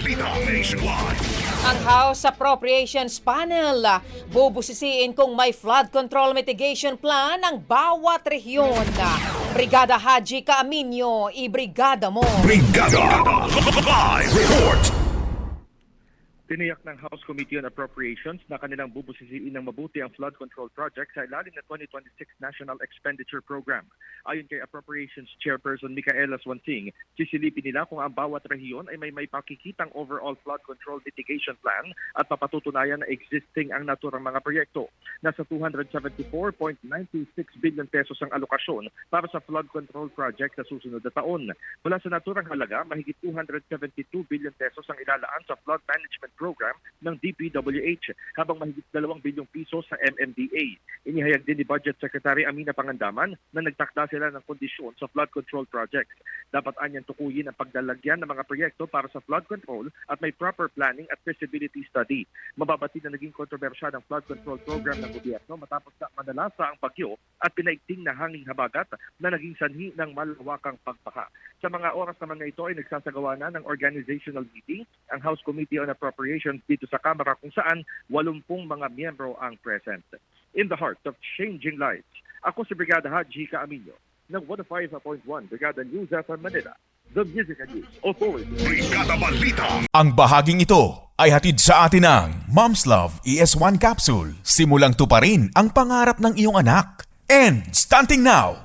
balita nationwide. Ang House Appropriations Panel bubusisiin kung may flood control mitigation plan ang bawat rehiyon. Brigada Haji Caaminio, ibrigada mo. Brigada Live Report. Tiniyak ng House Committee on Appropriations na kanilang bubusisiin ng mabuti ang flood control project sa ilalim ng 2026 National Expenditure Program. Ayon kay Appropriations Chairperson Micaela Swansing, sisilipin nila kung ang bawat rehiyon ay may pakikitang overall flood control mitigation plan at papatutunayan na existing ang naturang mga proyekto. Nasa 274.926 billion pesos ang alokasyon para sa flood control project sa susunod na taon. Mula sa naturang halaga, mahigit 272 billion pesos ang ilalaan sa flood management program ng DPWH habang mahigit 2 bilyong piso sa MMDA. Inihayag din ni Budget Secretary Amina Pangandaman na nagtakda sila ng kondisyon sa flood control projects. Dapat anyang tukuyin ang paglalagyan ng mga proyekto para sa flood control at may proper planning at feasibility study. Mababati na naging kontrobersya ng flood control program ng gobyerno matapos na madalasa ang bagyo at pinaigting na hanging habagat na naging sanhi ng malawakang pagbaha. Sa mga oras naman na ito ay nagsasagawa na ng organizational meeting ang House Committee on Appropriations dito sa Kamara kung saan 80 mga miyembro ang present. In the heart of changing lives, ako si Brigada Haji Caaminio ng 105.1 Brigada News FM Manila, the Music and News Authority. Brigada Balita. Ang bahaging ito ay hatid sa atin ng Mom's Love ES1 Capsule. Simulang tuparin ang pangarap ng iyong anak. And starting now,